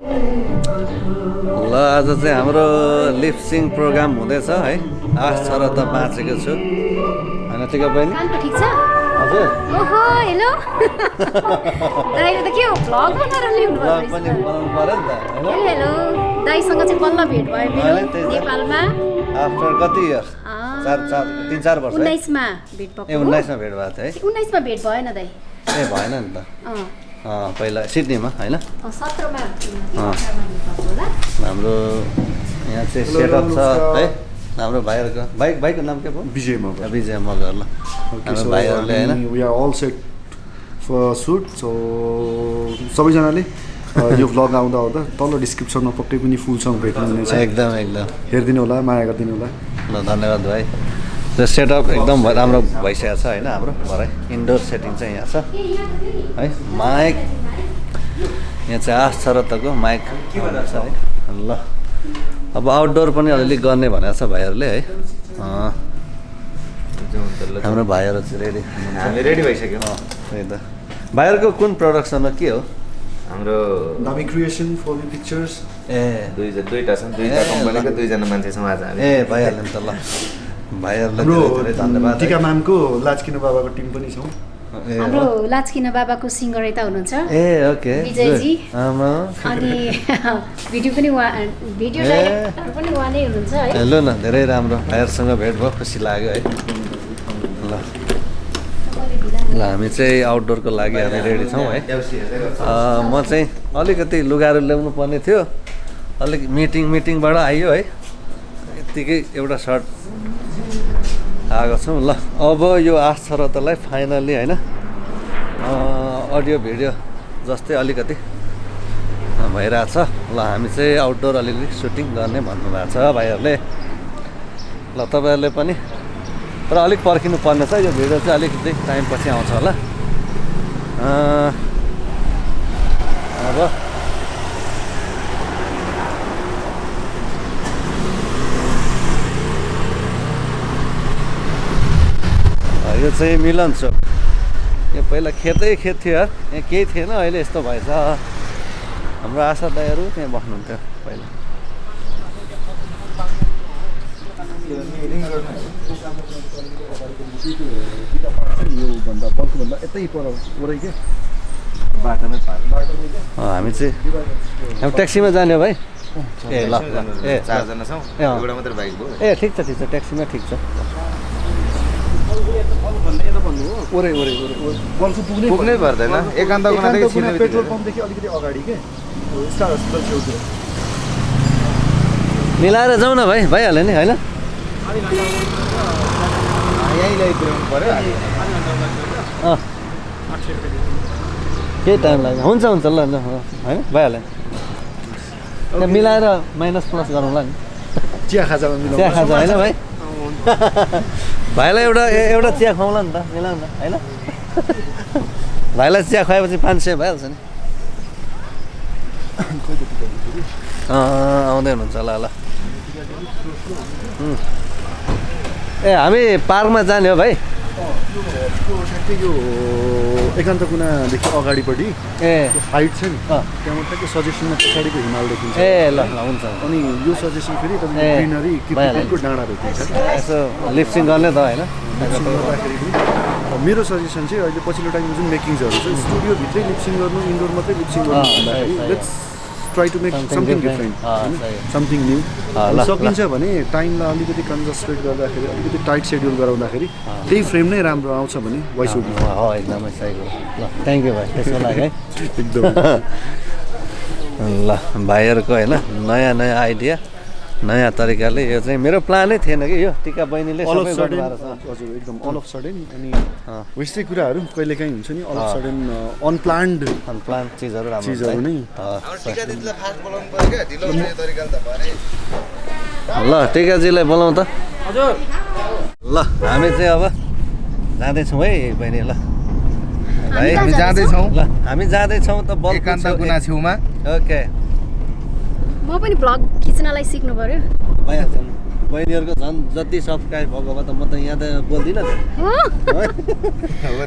ल आज चाहिँ हाम्रो लिपसिङ प्रोग्राम हुँदैछ है। आश छ र त बाँचेको छु हैन टिका बहिनी? ठिक छ हजुर। ओहो हेलो दाइ त के हो भ्लग बनाएर ल्याउनु भ्लग पनि बनाउनु पर्यो नि त हैन? हेलो दाइसँग चाहिँ बल्ल भेट भयो मेरो नेपालमा आफ्टर कति इयर? 3-4 वर्ष 19 मा भेट भएको। ए 19 मा भेट भएको थियो है? 19 मा भेट भएन दाइ। ए भएन नि त। पहिला सिडनीमा हैन? 17 मा होला। हाम्रो यहाँ चाहिँ सेटअप छ है। हाम्रो भाइहरुको बाइकको नाम के भयो? विजय मगर ल। हाम्रो भाइहरुले हैन we are all set for shoot. So सबैजनाले यो भ्लग आउँदा आउँदा तल डिस्क्रिप्सनमा पक्कै पनि फुल सङ भेट्नुहुनेछ। एकदम हेर्दिनु होला, माया गरिदिनु होला। ल धन्यवाद भाइ। त्यो सेटअप एकदम राम्रो भइसकेको छ हैन? हाम्रो भरै इन्डोर सेटिङ चाहिँ यहाँ छ है। माइक यहाँ चाहिँ आश छ र तको माइक छ है। ल अब आउटडोर पनि अलिअलि गर्ने भनेको छ भाइहरूले है। हाम्रो भाइहरू चाहिँ रेडी भइसक्यो। त्यही त। भाइहरूको कुन प्रडक्सनमा के हो? हाम्रो दामी क्रिएसन फर पिक्चर्स। ए दुईटा छन्, दुईटा कम्पनीको दुईजना मान्छे छौँ आज हामी। ए भइहाल्यो नि त। ल भाइहरूलाई धेरै धन्यवाद। टिका म्यामको लाचकिनो बाबाको टिम पनि छौँ। हाम्रो लाचकिना बाबाको सिङ्गर यता हुनुहुन्छ ए ओके विजयजी। आमा अनि भिडियो पनि डाइरेक्टर पनि उहाँ नै हुनुहुन्छ है। हेलो न धेरै राम्रो भाइहरूसँग भेट भयो, खुसी लाग्यो है। ल हामी चाहिँ आउटडोरको लागि हामी रेडी छौँ है। म चाहिँ अलिकति लुगाहरू ल्याउनु पर्ने थियो, अलिक मिटिङबाट आइयो है। यत्तिकै एउटा सर्ट आएको छौँ। ल अब यो आश छ र तलाई फाइनल्ली होइन अडियो भिडियो जस्तै अलिकति भइरहेछ। ल हामी चाहिँ आउटडोर अलिकति सुटिङ गर्ने भन्नुभएको छ भाइहरूले। ल तपाईँहरूले पनि तर अलिक पर्खिनु पर्ने छ, यो भिडियो चाहिँ अलिकति टाइम पछि आउँछ होला। अब यो चाहिँ मिलन चोक। यो पहिला खेत थियो यार, यहाँ केही थिएन, अहिले यस्तो भएछ। हाम्रो आशा दाइहरू त्यहाँ बस्नुहुन्थ्यो पहिला। हामी चाहिँ ट्याक्सीमा जाने हो भाइ? ए ल ए 4 जना छौँ, एउटा मात्र बाइक भयो। ए ठिक छ ट्याक्सीमा ठिक छ। पुग्नै पर्दैन, एकान्त पेट्रोल पम्पदेखि अलिकति अगाडि के स्टार हस्पिटल छेउतिर मिलाएर जाउँ न भाइ, भइहाल्यो नि होइन? यहीँ ल्याइपुर्याउनु पर्यो। केही टाइम लाग्छ, हुन्छ ल होइन भइहाल्यो। त्यहाँ मिलाएर माइनस प्लस गरौँला नि। चिया खाजामा चिया खाजा होइन भाइ? भाइलाई एउटा चिया खुवाउँला नि त, मिलाउँ न होइन? भाइलाई चिया खुवाएपछि 500 भइहाल्छ नि। आउँदै हुनुहुन्छ ल। ए हामी पार्कमा जाने हो भाइ? यो एकान्त कुनादेखि अगाडिपट्टि हाइट छ नि, त्यहाँबाट ठ्याक्कै सजेसनमा पछाडिको हिमाल देखिन्छ। ए ल हुन्छ। अनि यो सजेसन फेरि तपाईँको ग्रिनरी किपिङको डाँडा भेटिन्छ। यसो लिपसिङ गर्ने त होइन? मेरो सजेसन चाहिँ अहिले पछिल्लो टाइममा जुन मेकिङ्सहरू छ, स्टुडियोभित्रै लिपसिङ गर्नु, इन्डोर मात्रै लिपसिङ गर्नु भन्दाखेरि let's try to make something different, something new. सकिन्छ भने टाइमलाई अलिकति कन्जस्टेड गर्दाखेरि, अलिकति टाइट सेड्युल गराउँदाखेरि त्यही फ्रेम नै राम्रो आउँछ भने वाइस वुड हो। एकदमै सही हो। ल थ्याङ्क यू भाइ त्यसको लागि है। एकदम ल भाइहरूको होइन नयाँ आइडिया, नयाँ तरिकाले यो चाहिँ मेरो प्लानै थिएन कि यो टिका बहिनीले अल अफ सबै सडन। गर्नुभएको छ। हजुर एकदम अल अफ सडन। अनि यस्तै कुराहरू कहिलेकाहीँ हुन्छ नि, अल अफ सडन अनप्लान्ड चिजहरू राम्रो चिजहरू नै। ल टिकाजीलाई बोलाउँ त। हजुर। ल हामी चाहिँ अब जाँदैछौँ है बहिनी। ल भाइ हामी जाँदैछौँ। ल हामी जाँदैछौँ त एकान्त कुना छेउमा। ओके म पनि भ्लग खिच्नलाई सिक्नु पर्यो। भइहाल्छ। बहिनीहरूको झन् जति सब्सक्राइब भएको भए त म त यहाँ त बोल्दिनँ त।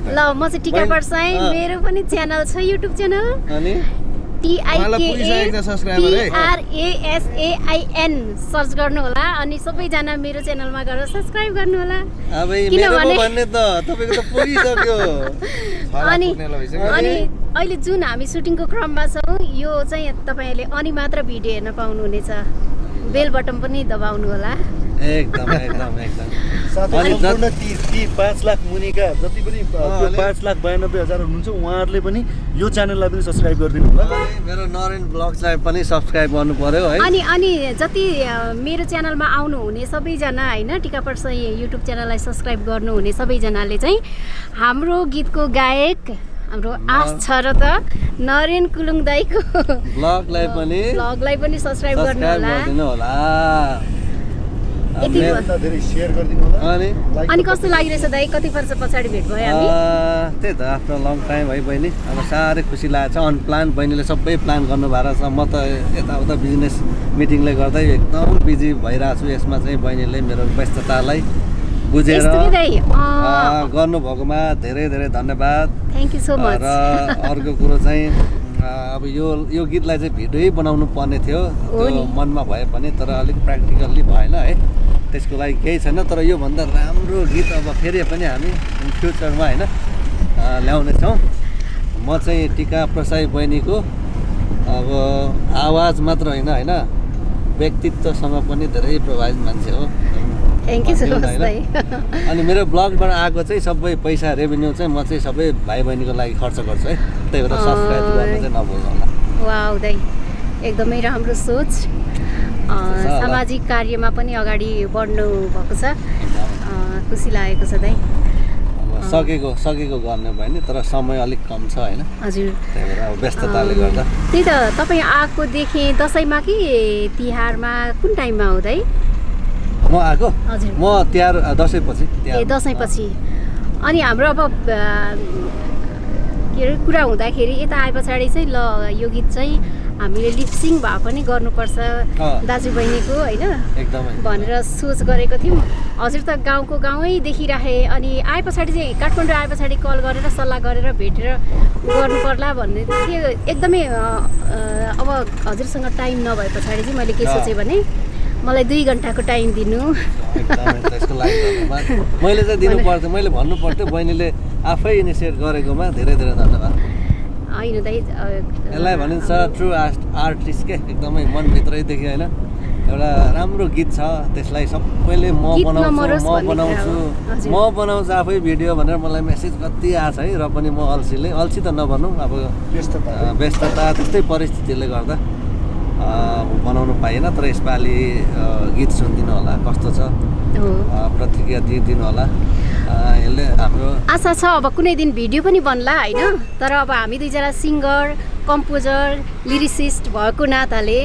ल म चाहिँ टिका प्रसाइन, मेरो पनि च्यानल छ, युट्युब च्यानल। अनि TIKAPRASAIN सर्च गर्नु होला अनि सबैजना मेरो च्यानलमा गएर सब्स्क्राइब गर्नु होला अब मेरो भन्ने त तपाईको त पुगिसक्यो अनि अहिले जुन हामी सुटिङको क्रममा छौँ यो चाहिँ तपाईँहरूले अनि मात्र भिडियो हेर्न पाउनुहुनेछ बेल बटन पनि दबाउनु होला एकदम अनि 5 लाख मुनिका जति पनि 5 लाख 92,000 हुनुहुन्छ उहाँहरूले पनि यो च्यानललाई पनि सब्स्क्राइब गरिदिनु होला मेरो नरेन ब्लग्सलाई पनि सब्स्क्राइब गर्नु पर्यो है अनि जति मेरो च्यानलमा आउनुहुने सबैजना होइन टिका प्रसाई युट्युब च्यानललाई सब्स्क्राइब गर्नुहुने सबैजनाले चाहिँ हाम्रो गीतको गायक हाम्रो आश छ र त नरेन कुलुङ दाइको ब्लगलाई पनि सब्स्क्राइब गर्नु होला धेरै शेयर गरिदिनु होला अनि कस्तो लागिरहेछ दाइ कति वर्ष पछाडि भेट भयो हामी त्यही त आफ्नो लङ टाइम है बहिनी अब साह्रै खुसी लागेको छ अनप्लान बहिनीले सबै प्लान गर्नु भएको छ म त यताउता बिजनेस मिटिङले गर्दै एकदम बिजी भइरहेको छु यसमा चाहिँ बहिनीले मेरो व्यस्ततालाई बुझेर गर्नुभएकोमा धेरै धेरै धन्यवाद थ्याङ्क यू सो मच र अर्को कुरो चाहिँ अब यो गीतलाई चाहिँ भिडियो बनाउनु पर्ने थियो त्यो मनमा भए पनि तर अलिक प्र्याक्टिकल्ली भएन है त्यसको लागि केही छैन तर योभन्दा राम्रो गीत अब फेरि पनि हामी फ्युचरमा होइन ल्याउनेछौँ म चाहिँ टिका प्रसाई बहिनीको अब आवाज मात्र होइन व्यक्तित्वसँग पनि धेरै प्रभावित मान्छे हो थ्याङ्क यू सो मच दाइ अनि मेरो ब्लगबाट आएको चाहिँ सबै पैसा रेभेन्यू चाहिँ म चाहिँ सबै भाइ बहिनीको लागि खर्च गर्छु है त्यही भएर सब्सक्राइब गर्न चाहिँ नभुल्नु होला वाउ दाइ एकदमै राम्रो सोच सामाजिक कार्यमा पनि अगाडि बढ्नु भएको छ खुसी लागेको छ दाइ सकेको गर्ने भयो नि तर समय अलिक कम छ होइन हजुर त्यही भएर अब व्यस्तताले गर्दा त्यही त तपाईँ आएको देखेँ दसैँमा कि तिहारमा कुन टाइममा हो दाइ म आएको म तिहार दसैँपछि अनि हाम्रो अब के अरे कुरा हुँदाखेरि यता आए पछाडि चाहिँ ल यो गीत चाहिँ हामीले लिपसिङ भए पनि गर्नुपर्छ दाजुबहिनीको होइन एकदमै भनेर सोच गरेको थियौँ हजुर त गाउँको गाउँै देखिराखे अनि आए पछाडि चाहिँ काठमाडौँ आए पछाडि कल गरेर सल्लाह गरेर भेटेर गर्नु पर्ला भन्ने थियो एकदमै अब हजुरसँग टाइम नभए पछाडि चाहिँ मैले के सोचेँ भने मलाई 2 घन्टाको टाइम दिनु त्यसको लागि मैले चाहिँ दिनु पर्थ्यो मैले भन्नु पर्थ्यो बहिनीले आफै इनिसिएट गरेकोमा धेरै धेरै धन्यवाद होइन दाइ यसलाई भनिन्छ ट्रु आर्टिस्ट के एकदमै मनभित्रैदेखि होइन एउटा राम्रो गीत छ त्यसलाई सबैले म बनाउँछु आफै भिडियो भनेर मलाई मेसेज कति आछ है र पनि म अल्छी त नभनौँ अब व्यस्तता त्यस्तै परिस्थितिले गर्दा बनाउनु पाइएन तर यसपालि गीत सुनिदिनु होला कस्तो छ प्रतिक्रिया दिइदिनु होला यसले हाम्रो आशा छ अब कुनै दिन भिडियो पनि बन्ला होइन तर अब हामी दुईजना सिङ्गर कम्पोजर लिरिसिस्ट भएको नाताले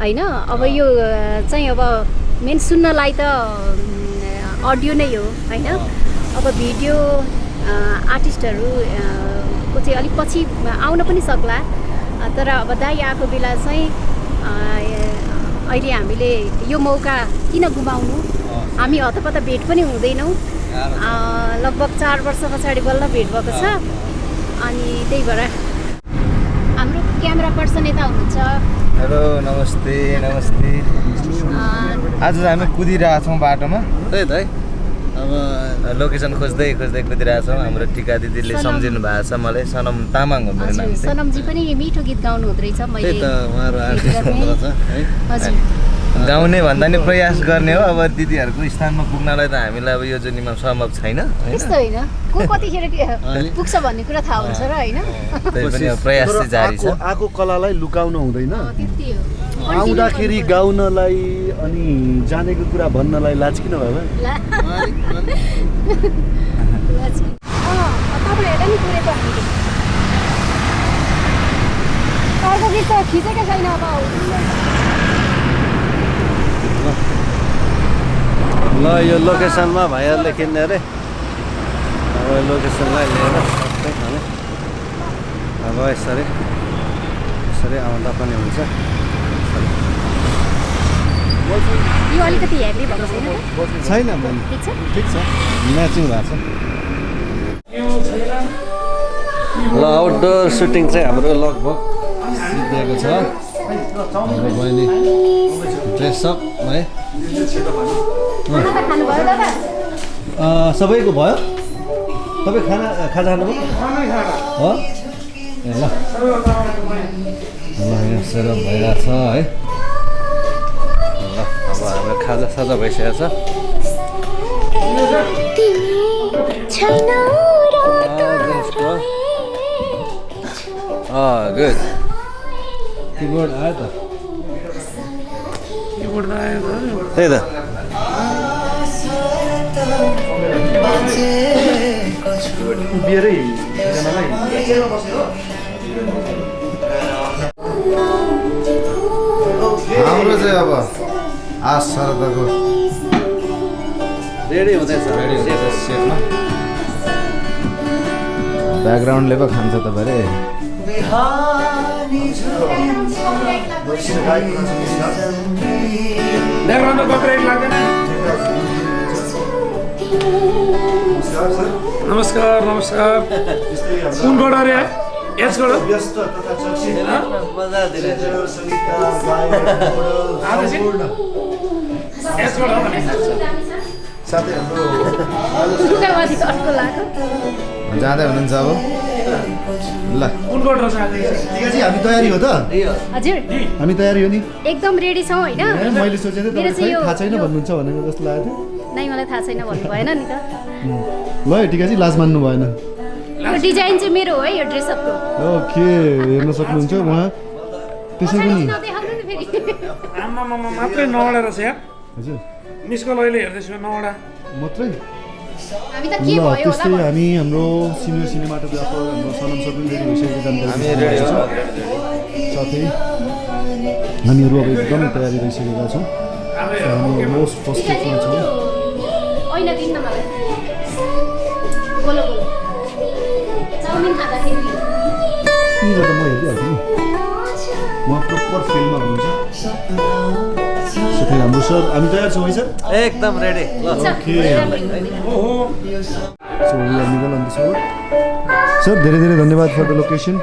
होइन अब यो चाहिँ अब मेन सुन्नलाई त अडियो नै हो होइन अब भिडियो आर्टिस्टहरूको चाहिँ अलिक पछि आउन पनि सक्ला तर अब दाइ आएको बेला चाहिँ अहिले हामीले यो मौका किन गुमाउनु हामी हतपत भेट पनि हुँदैनौँ लगभग 4 वर्ष पछाडि बल्ल भेट भएको छ अनि त्यही भएर हाम्रो क्यामेरा पर्सन यता हुनुहुन्छ हेलो नमस्ते आज हामी कुदिरहेछौँ बाटोमा त्यही त है अब लोकेसन खोज्दै कुदिरहेछौँ हाम्रो टिका दिदीले सम्झिनु भएको छ मलाई सनम तामाङ हो मेरो नाम सनमजी पनि मिठो गीत गाउनु हुँदो रहेछ मैले गाउने भन्दा नि प्रयास गर्ने हो अब दिदीहरूको स्थानमा पुग्नलाई त हामीलाई अब यो जुनीमा सम्भव छैन त्यस्तो होइन को कतिखेर पुग्छ भन्ने कुरा थाहा हुन्छ र होइन त्यही पनि प्रयास चाहिँ जारी छ आएको कलालाई लुकाउनु हुँदैन त्यति हो आउँदाखेरि गाउनलाई अनि जानेको कुरा भन्नलाई लाज किन भयो तपाईँहरूलाई नि पुरेको हामीले अर्को गीत त खिचेकै छैन अब ल यो लोकेसनमा भाइहरूले किन्ने अरे अब लोकेसनलाई लिएर सबै खाने अब यसरी आउँदा पनि हुन्छ यो अलिकति हेर्ने भएको छैन ठिक छ म्याचिङ भएको छ ल आउटडोर सुटिङ चाहिँ हाम्रो लगभग सिद्धिएको छ हाम्रो बहिनी ड्रेसअप है खानुभयो दादा सबैको भयो तपाईँ खाजा खानुभयो हो ए ल यहाँ सेरप भइरहेछ है ल अब हाम्रो खाजा साजा भइसकेको छ गुड किबोर्ड आयो त त्यही त हाम्रो चाहिँ अब आश शारदाको रेडी हुँदैछ सेटमा ब्याकग्राउन्डले पो खान्छ तपाईँले नमस्कार नमस्कार कुनबाट अरे यसबाट जाँदै हुनुहुन्छ अब ल कुनबाट रहेछ टिकाजी हामी तयारी हो त हजुर हामी तयारी हो नि एकदम रेडी छौँ होइन मैले सोचेको थिएँ तपाईँ थाहा छैन भन्नुहुन्छ भनेको जस्तो लागेको नै मलाई थाहा छैन भन्नु भएन नि त थियो ल है टिकाजी लाज मान्नु भएन यो डिजाइन चाहिँ मेरो हो है यो ड्रेसअपको ओके हेर्न सक्नुहुन्छ उहाँ त्यसै पनि नदेखाउनु नि फेरि आम्मामा मात्रै 9वटा रहेछ यार हजुर मिस कल अहिले हेर्दैछु 9वटा मात्रै हामी त ल के भयो त्यस्तै होला हामी हाम्रो सिनियर सिनेमाटोग्राफर हाम्रो सनम सर पनि रेडी भइसकेको जानकारी साथै हामीहरू अब एकदमै तयारी भइसकेका छौँ हामी मोस्ट फर्स्ट स्टेजमा छौँ ऐना दिन न मलाई बोलो बोलो चाउमिन खाँदाखेरि यी गर्दा म हेरिहाल्छु नि उहाँ प्रपर फिल्डमा हुनुहुन्छ साथै हाम्रो सर हामी तयार छौँ है सर एकदम रेडी ल so we are middle on this road sir धेरै धेरै धन्यवाद फर द लोकेसन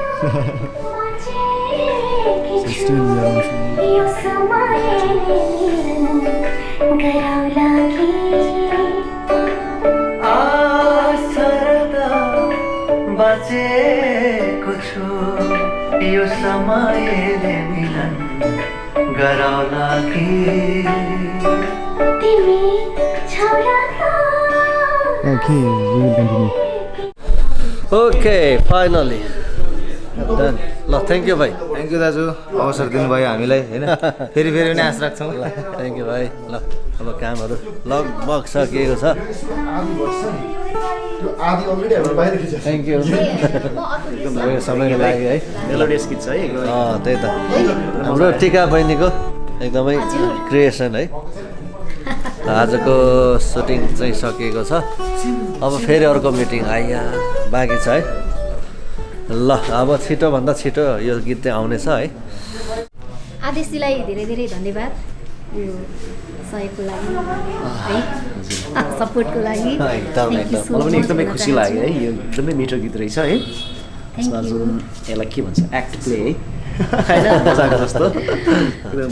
बाँचेको छु यो समयले मिलन गराउला कि तिमी छौरा Okay, we will continue. Okay finally done ल थ्याङ्क यू भाइ थ्याङ्क यू दाजु अवसर दिनुभयो हामीलाई होइन फेरि फेरि पनि आश राख्छौँ थ्याङ्क यू भाइ ल अब कामहरू लगभग सकिएको छ थ्याङ्क यू एकदम उयो समयको लागि है मेलोडियस गीत छ है त्यही त हाम्रो टिका बहिनीको एकदमै क्रिएसन है आजको सुटिङ चाहिँ सकिएको छ अब फेरि अर्को मिटिङ आइया बाँकी छ है ल अब छिटोभन्दा छिटो यो गीत चाहिँ आउनेछ है आदेशजीलाई धेरै धेरै धन्यवाद यो सहयोगको लागि है सपोर्टको लागि एकदम एकदम मलाई पनि एकदमै खुसी लाग्यो है यो एकदमै मिठो गीत रहेछ है यसमा जुन यसलाई के भन्छ एक्ट प्ले है होइन बजाएको जस्तो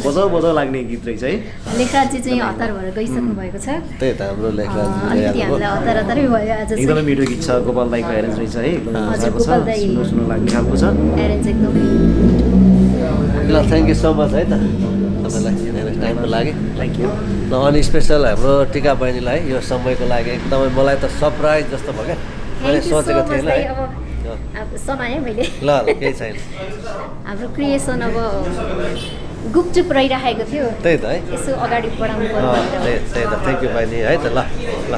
बजाउ बजाउ लाग्ने गीत रहेछ है लेखराजी चाहिँ हतार भएर गइसक्नु भएको छ त्यही त हाम्रो अलिकति हामीलाई हतार हतारै भयो आज एकदमै मिठो गीत छ गोपाल दाईको एरेन्ज रहेछ है हजुर गोपाल दाई सुन्नु लाग्ने खालको छ एरेन्ज एकदमै ल थ्याङ्क यू सो मच है त तपाईँलाई धेरै टाइमको लागि थ्याङ्क यू ल अनि स्पेसल हाम्रो टिका बहिनीलाई यो समयको लागि एकदमै मलाई त सरप्राइज जस्तो भयो क्या मैले सोचेको थिएन है अब समाएँ मैले ल केही छैन हाम्रो क्रिएसन अब गुपचुप रहिराखेको थियो त्यही त है यसो अगाडि बढाउनु पर्यो त्यही त थ्याङ्क यू बहिनी है त ल ल